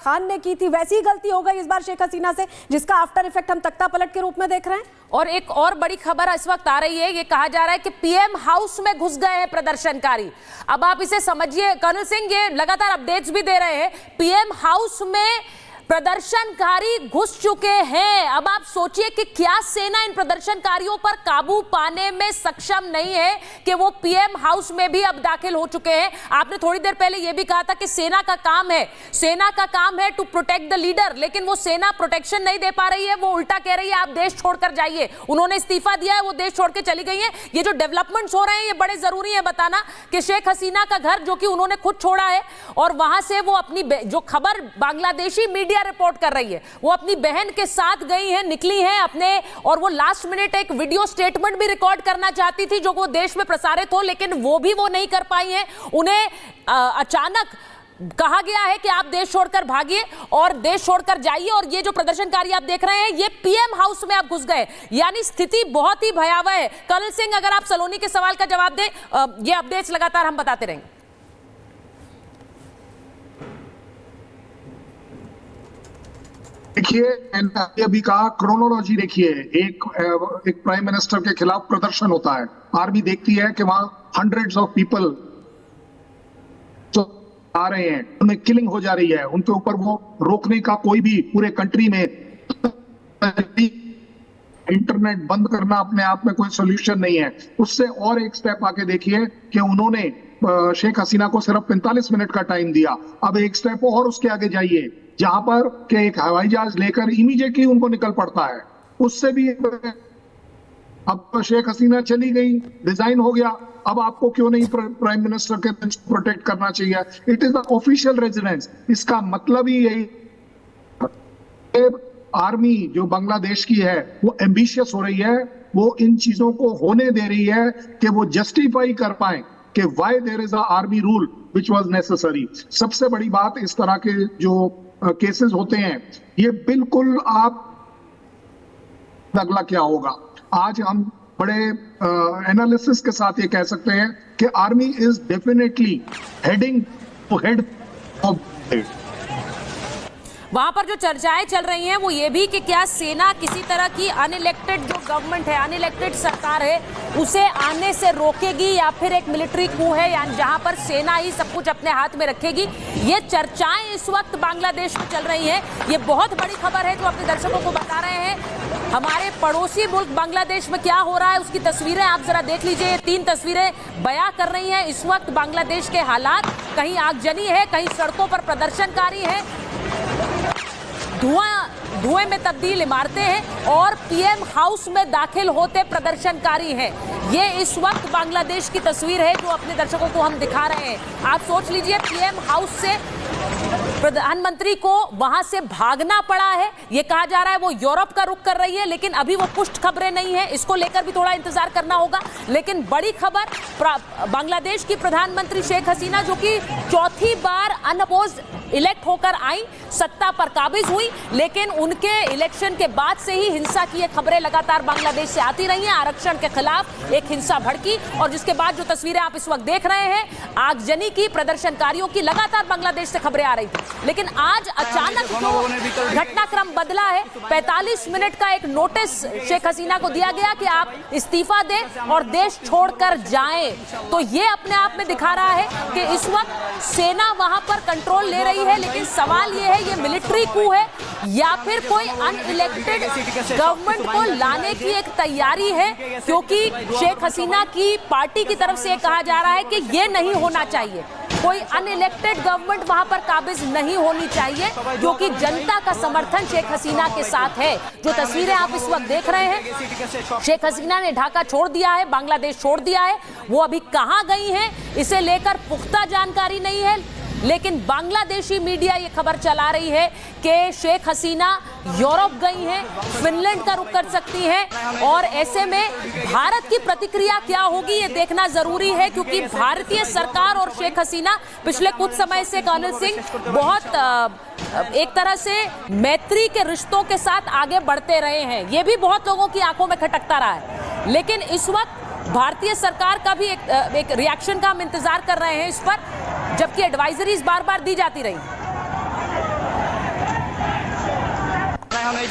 खान ने की थी, वैसी ही गलती हो गई इस बार शेख हसीना से, जिसका आफ्टर इफेक्ट हम तख्ता पलट के रूप में देख रहे हैं। और एक और बड़ी खबर इस वक्त आ रही है, ये कहा जा रहा है कि पीएम हाउस में घुस गए हैं प्रदर्शनकारी। अब आप इसे समझिए कर्नल सिंह, ये लगातार अपडेट्स भी दे रहे हैं, पीएम हाउस में प्रदर्शनकारी घुस चुके हैं। अब आप सोचिए कि क्या सेना इन प्रदर्शनकारियों पर काबू पाने में सक्षम नहीं है कि वो पीएम हाउस में भी अब दाखिल हो चुके हैं। आपने थोड़ी देर पहले ये भी कहा था कि सेना का काम है टू प्रोटेक्ट द लीडर, लेकिन वो सेना प्रोटेक्शन नहीं दे पा रही है, वो उल्टा कह रही है आप देश छोड़कर जाइए। उन्होंने इस्तीफा दिया है, वो देश छोड़ के चली गई है। ये जो डेवलपमेंट्स हो रहे हैं ये बड़े जरूरी है बताना कि शेख हसीना का घर जो कि उन्होंने खुद छोड़ा है और वहां से वो अपनी जो खबर बांग्लादेशी मीडिया रिपोर्ट कर रही है, वो अपनी बहन के साथ गई हैं, निकली हैं अपने, और वो लास्ट मिनट एक वीडियो स्टेटमेंट भी रिकॉर्ड करना चाहती थी जो वो देश में प्रसारित हो, लेकिन वो भी वो नहीं कर पाई हैं। उन्हें अचानक कहा गया है कि आप देश छोड़कर भागिए और देश छोड़कर जाइए, और ये जो प्रदर्शनकारी आप देख रहे हैं ये पीएम हाउस में आप घुस गए, यानी स्थिति बहुत ही भयावह है। कर्नल सिंह, अगर आप सलोनी के सवाल का जवाब दें, ये अपडेट्स लगातार हम बताते रहेंगे। देखिए, मैंने अभी कहा क्रोनोलॉजी देखिए, एक प्राइम मिनिस्टर के खिलाफ प्रदर्शन होता है, आर्मी देखती है कि वहां हंड्रेड्स ऑफ पीपल आ रहे हैं, उनमें किलिंग हो जा रही है, उनके ऊपर वो रोकने का कोई भी पूरे कंट्री में इंटरनेट बंद करना अपने आप में कोई सोल्यूशन नहीं है। उससे और एक स्टेप आके देखिए कि उन्होंने शेख हसीना को सिर्फ 45 मिनट का टाइम दिया। अब एक स्टेप और उसके आगे जाइए, जहां पर के एक हवाई जहाज लेकर इमीडिएटली उनको निकल पड़ता है, उससे भी अब शेख हसीना चली गई, डिजाइन हो गया, अब आपको क्यों नहीं प्राइम मिनिस्टर के प्रोटेक्ट करना चाहिए? It is the official residence. इसका मतलब ही यही, आर्मी जो बांग्लादेश की है वो एम्बिशियस हो रही है, वो इन चीजों को होने दे रही है कि वो जस्टिफाई कर पाए कि why there is a army rule which was necessary. सबसे बड़ी बात, इस तरह के जो केसेस होते हैं ये बिल्कुल आप अगला क्या होगा, आज हम बड़े एनालिसिस के साथ ये कह सकते हैं कि army is definitely heading to head off. वहां पर जो चर्चाएं चल रही हैं वो ये भी कि क्या सेना किसी तरह की अनइलेक्टेड जो गवर्नमेंट है, अनइलेक्टेड सरकार है, उसे आने से रोकेगी, या फिर एक मिलिट्री कू है यानी जहां पर सेना ही सब कुछ अपने हाथ में रखेगी। ये चर्चाएं इस वक्त बांग्लादेश में चल रही हैं। ये बहुत बड़ी खबर है जो अपने दर्शकों को बता रहे हैं। हमारे पड़ोसी मुल्क बांग्लादेश में क्या हो रहा है उसकी तस्वीरें आप जरा देख लीजिए। ये 3 तस्वीरें बयां कर रही हैं इस वक्त बांग्लादेश के हालात। कहीं आगजनी है, कहीं सड़कों पर प्रदर्शनकारी है, धुएं में तब्दील इमारतें हैं, और पीएम हाउस में दाखिल होते प्रदर्शनकारी हैं। ये इस वक्त बांग्लादेश की तस्वीर है जो अपने दर्शकों को हम दिखा रहे हैं। आप सोच लीजिए, पीएम हाउस से प्रधानमंत्री को वहां से भागना पड़ा है। ये कहा जा रहा है वो यूरोप का रुख कर रही है, लेकिन अभी वो पुष्ट खबरें नहीं है, इसको लेकर भी थोड़ा इंतजार करना होगा। लेकिन बड़ी खबर, बांग्लादेश की प्रधानमंत्री शेख हसीना जो कि चौथी बार अनअपोज्ड इलेक्ट होकर आई, सत्ता पर काबिज हुई, लेकिन उनके इलेक्शन के बाद से ही हिंसा की ये खबरें लगातार बांग्लादेश से आती रही हैं। आरक्षण के खिलाफ एक हिंसा भड़की, और जिसके बाद जो तस्वीरें आप इस वक्त देख रहे हैं, आगजनी की, प्रदर्शनकारियों की लगातार बांग्लादेश से खबरें आ रही थी। लेकिन आज अचानक जो घटनाक्रम बदला है, 45 मिनट का एक नोटिस शेख हसीना को दिया गया कि आप इस्तीफा दें और देश छोड़कर जाएं। तो ये अपने आप में दिखा रहा है कि इस वक्त सेना वहां पर कंट्रोल ले रही है, लेकिन सवाल ये है, ये मिलिट्री कू है या फिर कोई अनइलेक्टेड गवर्नमेंट को लाने की एक तैयारी है? क्योंकि शेख हसीना की पार्टी की तरफ से कहा जा रहा है कि ये नहीं होना चाहिए, कोई अनइलेक्टेड गवर्नमेंट वहां पर काबिज नहीं होनी चाहिए, क्योंकि जनता का समर्थन शेख हसीना के साथ है। जो तस्वीरें आप इस वक्त देख रहे हैं, शेख हसीना ने ढाका छोड़ दिया है, बांग्लादेश छोड़ दिया है। वो अभी कहां गई हैं इसे लेकर पुख्ता जानकारी नहीं है, लेकिन बांग्लादेशी मीडिया ये खबर चला रही है कि शेख हसीना यूरोप गई हैं, फिनलैंड का रुख कर सकती हैं, और ऐसे में भारत की प्रतिक्रिया क्या होगी ये देखना जरूरी है, क्योंकि भारतीय सरकार और शेख हसीना पिछले कुछ समय से, कर्नल सिंह, बहुत एक तरह से मैत्री के रिश्तों के साथ आगे बढ़ते रहे हैं। ये भी बहुत लोगों की आंखों में खटकता रहा है, लेकिन इस वक्त भारतीय सरकार का भी एक रिएक्शन का हम इंतजार कर रहे हैं इस पर, जबकि एडवाइजरीज बार बार दी जाती रही।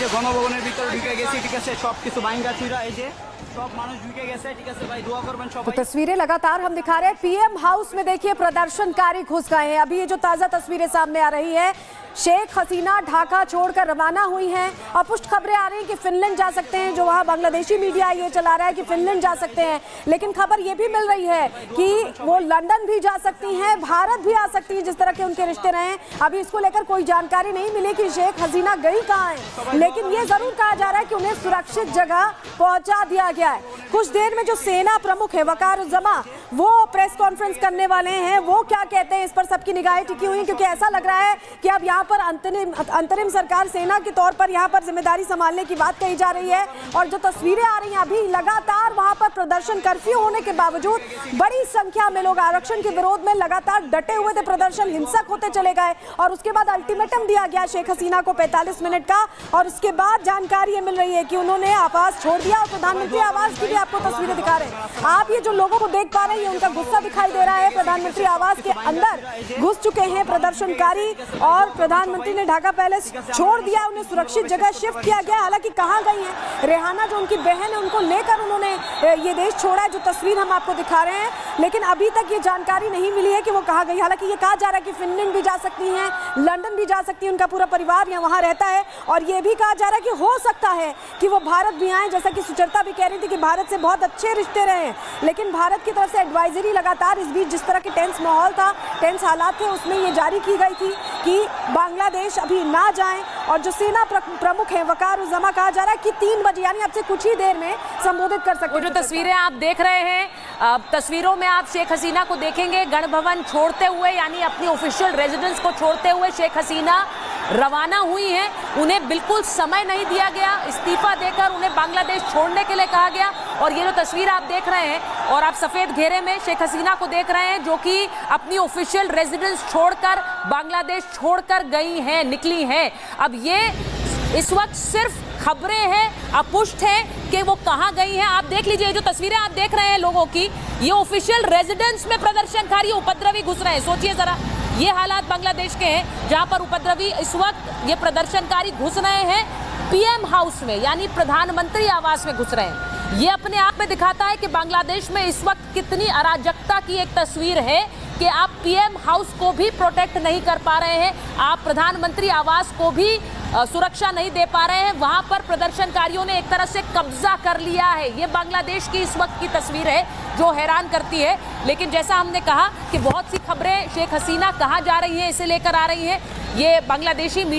যে গণভবনের ভিতরে ঢুকে গেছি, ঠিক আছে, সব কিছু ভাঙা চুরা, এই যে সব মানুষ ঢুকে গেছে, ঠিক আছে ভাই, দোয়া করবেন तो সবাই। तस्वीरें लगातार हम दिखा रहे हैं, पीएम हाउस में देखिए प्रदर्शनकारी घुस गए हैं। अभी ये जो ताजा तस्वीरें सामने आ रही है, शेख हसीना ढाका छोड़कर रवाना हुई हैं। अपुष्ट खबरें आ रही हैं कि फिनलैंड जा सकते हैं, जो वहां बांग्लादेशी मीडिया ये चला रहा है कि फिनलैंड जा सकते हैं, लेकिन खबर ये भी मिल रही है कि वो लंदन भी जा सकती हैं, भारत भी आ सकती हैं, जिस तरह के उनके रिश्ते रहे। अभी इसको लेकर कोई जानकारी नहीं मिली कि शेख हसीना गई कहाँ है, लेकिन ये जरूर कहा जा रहा है कि उन्हें सुरक्षित जगह पहुंचा दिया गया है। कुछ देर में जो सेना प्रमुख है वकारुज्जमा, वो प्रेस कॉन्फ्रेंस करने वाले हैं। वो क्या कहते हैं, इस पर सबकी निगाहें टिकी हुई हैं, क्योंकि ऐसा लग रहा है कि अब यहाँ पर अंतरिम सरकार सेना के तौर पर यहाँ पर जिम्मेदारी संभालने की बात कही जा रही है। और जो तस्वीरें आ रही हैं अभी, लगातार वहाँ पर प्रदर्शन, कर्फ्यू होने के बावजूद बड़ी संख्या में लोग आरक्षण के विरोध में लगातार डटे हुए थे। प्रदर्शन हिंसक होते चले गए और उसके बाद अल्टीमेटम दिया गया शेख हसीना को 45 मिनट का, और उसके बाद जानकारी ये मिल रही है कि उन्होंने आवास छोड़ दिया। और प्रधानमंत्री आवास की भी आपको तस्वीरें दिखा रहे हैं। आप ये जो लोगों को देख पा रहे हैं, ये उनका गुस्सा दिखाई दे रहा है। प्रधानमंत्री आवास के अंदर घुस चुके हैं प्रदर्शनकारी, और प्रधानमंत्री ने ढाका पैलेस छोड़ दिया, उन्हें सुरक्षित जगह शिफ्ट किया गया। हालांकि कहां गई हैं रेहाना, जो उनकी बहन है, उनको लेकर उन्होंने ये देश छोड़ा है, जो तस्वीर हम आपको दिखा रहे हैं, लेकिन अभी तक ये जानकारी नहीं मिली है कि वो कहां गई। हालांकि ये कहा जा रहा है कि फिनलैंड भी जा सकती हैं, लंदन भी जा सकती है, उनका पूरा परिवार यहाँ वहां रहता है। और ये भी कहा जा रहा है कि हो सकता है कि वो भारत भी आए, जैसा कि सुचरिता भी कह रही थी कि भारत से बहुत अच्छे रिश्ते रहे हैं, लेकिन भारत की तरफ से एडवाइजरी लगातार, इस बीच जिस तरह के टेंस माहौल था, टेंस हालात थे, उसमें ये जारी की गई थी कि बांग्लादेश अभी ना जाएं। और जो सेना प्रमुख है वकारुज्जमा, कहा जा रहा है कि 3 बजे यानी अब से कुछ ही देर में संबोधित कर सकते हैं। जो तस्वीरें आप देख रहे हैं, तस्वीरों में आप शेख हसीना को देखेंगे गण भवन छोड़ते हुए, यानी अपनी ऑफिशियल रेजिडेंस को छोड़ते हुए शेख हसीना रवाना हुई हैं। उन्हें बिल्कुल समय नहीं दिया गया, इस्तीफा देकर उन्हें बांग्लादेश छोड़ने के लिए कहा गया। और ये जो तस्वीर आप देख रहे हैं, और आप सफेद घेरे में शेख हसीना को देख रहे हैं, जो कि अपनी ऑफिशियल रेजिडेंस छोड़कर बांग्लादेश छोड़कर गई हैं, निकली हैं। अब ये इस वक्त सिर्फ खबरें हैं, अपुष्ट हैं कि वो कहां गई हैं। आप देख लीजिए, जो तस्वीरें आप देख रहे हैं लोगों की, ये ऑफिशियल रेजिडेंस में प्रदर्शनकारी उपद्रवी घुस रहे हैं। सोचिए जरा, ये हालात बांग्लादेश के हैं जहां पर उपद्रवी इस वक्त ये प्रदर्शनकारी घुस रहे हैं पीएम हाउस में, यानी प्रधानमंत्री आवास में घुस रहे हैं। ये अपने आप में दिखाता है कि बांग्लादेश में इस वक्त कितनी अराजकता की एक तस्वीर है कि आप पीएम हाउस को भी प्रोटेक्ट नहीं कर पा रहे हैं, आप प्रधानमंत्री आवास को भी सुरक्षा नहीं दे पा रहे हैं। वहां पर प्रदर्शनकारियों ने एक तरह से कब्जा कर लिया है। ये बांग्लादेश की इस वक्त की तस्वीर है जो हैरान करती है। लेकिन जैसा हमने कहा कि बहुत सी खबरें शेख हसीना कहाँ जा रही हैं इसे लेकर आ रही हैं। ये बांग्लादेशी मीडिया